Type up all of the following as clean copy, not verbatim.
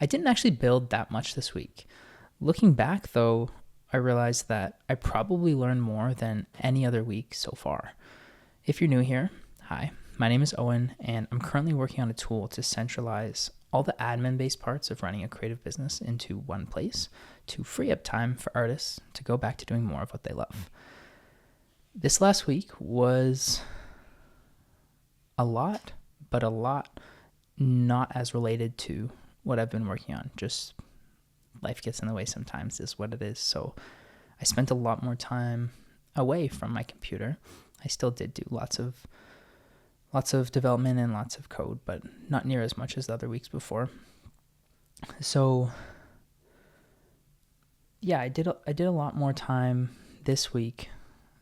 I didn't actually build that much this week. Looking back, though, I realized that I probably learned more than any other week so far. If you're new here, hi, my name is Owen, and I'm currently working on a tool to centralize all the admin-based parts of running a creative business into one place to free up time for artists to go back to doing more of what they love. This last week was a lot, but a lot not as related to what I've been working on. Just life gets in the way sometimes is what it is. So I spent a lot more time away from my computer. I still did do lots of development and lots of code, but not near as much as the other weeks before. So yeah, I did a lot more time this week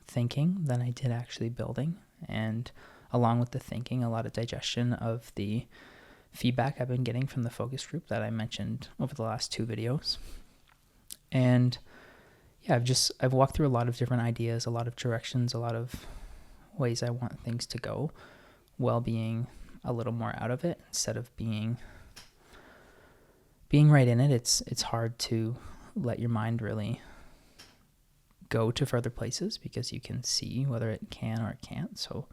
thinking than I did actually building, and along with the thinking, a lot of digestion of the feedback I've been getting from the focus group that I mentioned over the last 2 videos. And yeah, I've walked through a lot of different ideas, a lot of directions, a lot of ways I want things to go, while being a little more out of it instead of being right in it. It's hard to let your mind really go to further places because you can see whether it can or it can't. So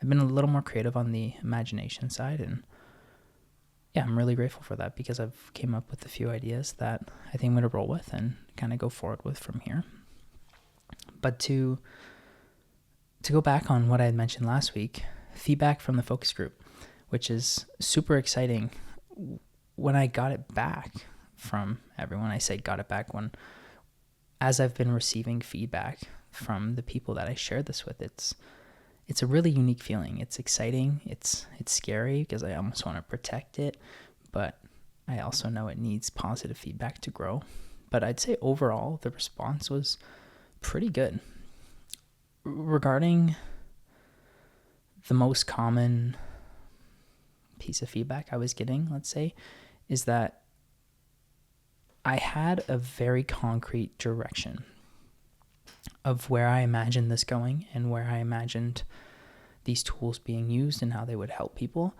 I've been a little more creative on the imagination side, and yeah, I'm really grateful for that because I've came up with a few ideas that I think I'm going to roll with and kind of go forward with from here. But to go back on what I had mentioned last week, feedback from the focus group, which is super exciting. When I got it back from everyone, I say got it back as I've been receiving feedback from the people that I shared this with, it's a really unique feeling. It's exciting. It's scary because I almost want to protect it, but I also know it needs positive feedback to grow. But I'd say overall, the response was pretty good. Regarding the most common piece of feedback I was getting, let's say, is that I had a very concrete direction of where I imagined this going and where I imagined these tools being used and how they would help people.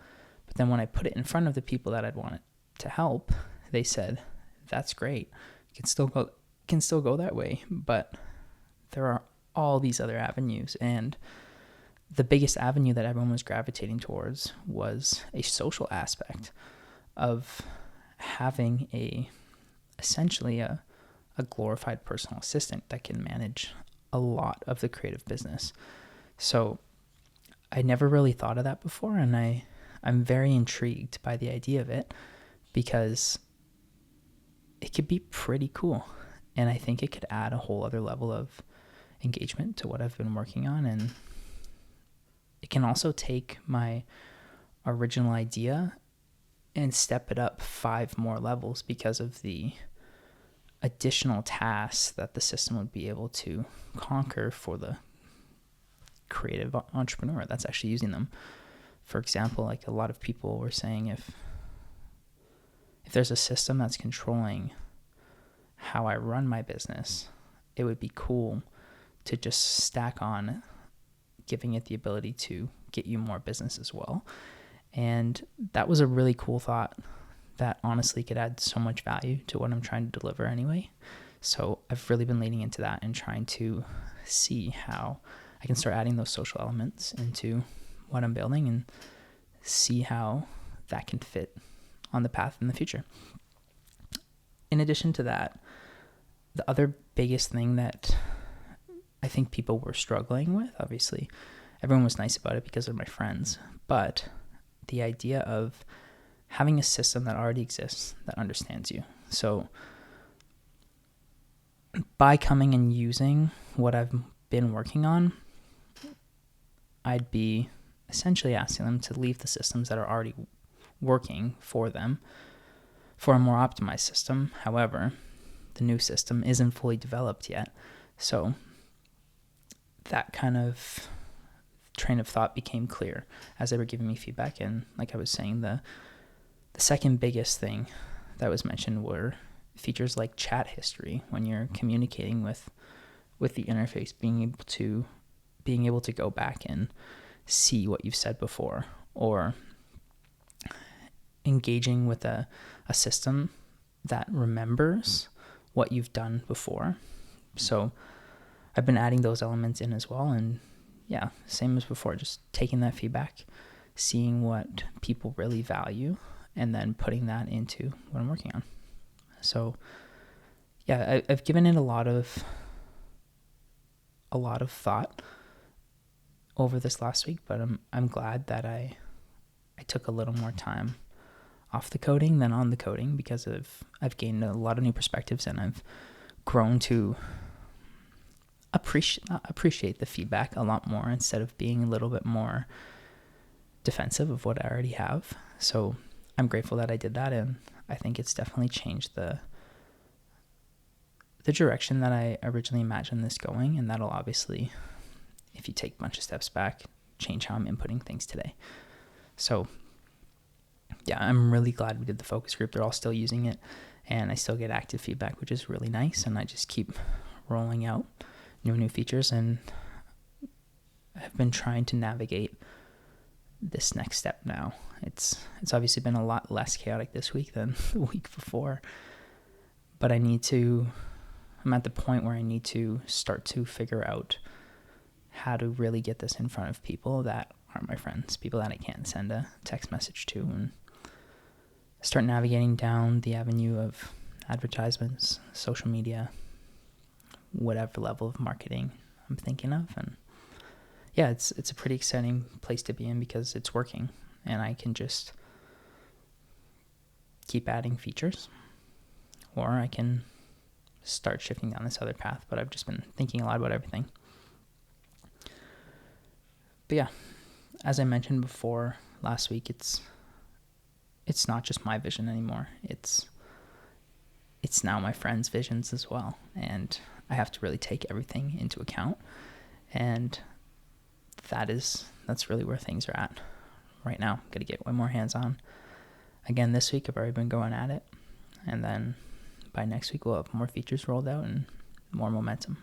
But then when I put it in front of the people that I'd want it to help, they said, that's great. It can still go that way, but there are all these other avenues. And the biggest avenue that everyone was gravitating towards was a social aspect of having essentially a glorified personal assistant that can manage a lot of the creative business. So I never really thought of that before, and I'm very intrigued by the idea of it because it could be pretty cool, and I think it could add a whole other level of engagement to what I've been working on, and it can also take my original idea and step it up 5 more levels because of the additional tasks that the system would be able to conquer for the creative entrepreneur that's actually using them. For example, like a lot of people were saying, if there's a system that's controlling how I run my business, it would be cool to just stack on giving it the ability to get you more business as well. And that was a really cool thought that honestly could add so much value to what I'm trying to deliver anyway. So I've really been leaning into that and trying to see how I can start adding those social elements into what I'm building and see how that can fit on the path in the future. In addition to that, the other biggest thing that I think people were struggling with, obviously, everyone was nice about it because they're my friends, but the idea of having a system that already exists that understands you. So by coming and using what I've been working on, I'd be essentially asking them to leave the systems that are already working for them for a more optimized system. However, the new system isn't fully developed yet. So that kind of train of thought became clear as they were giving me feedback. And like I was saying, the second biggest thing that was mentioned were features like chat history when you're communicating with the interface, being able to go back and see what you've said before, or engaging with a a system that remembers what you've done before. So I've been adding those elements in as well. And yeah, same as before, just taking that feedback, seeing what people really value, and then putting that into what I'm working on. So yeah, I've given it a lot of thought over this last week, but I'm glad that I took a little more time off the coding than on the coding, because I've gained a lot of new perspectives, and I've grown to appreciate the feedback a lot more, instead of being a little bit more defensive of what I already have. So I'm grateful that I did that, and I think it's definitely changed the direction that I originally imagined this going, and that'll obviously, if you take a bunch of steps back, change how I'm inputting things today. So yeah, I'm really glad we did the focus group. They're all still using it, and I still get active feedback, which is really nice, and I just keep rolling out new features, and I've been trying to navigate this next step now. It's obviously been a lot less chaotic this week than the week before, but I'm at the point where I need to start to figure out how to really get this in front of people that aren't my friends, people that I can't send a text message to, and start navigating down the avenue of advertisements, social media, whatever level of marketing I'm thinking of. And yeah, it's a pretty exciting place to be in, because it's working, and I can just keep adding features, or I can start shifting down this other path. But I've just been thinking a lot about everything. But yeah, as I mentioned before last week, it's not just my vision anymore. It's now my friends' visions as well, and I have to really take everything into account. And that's really where things are at right now. I'm gonna get way more hands-on again this week. I've already been going at it, and then by next week we'll have more features rolled out and more momentum.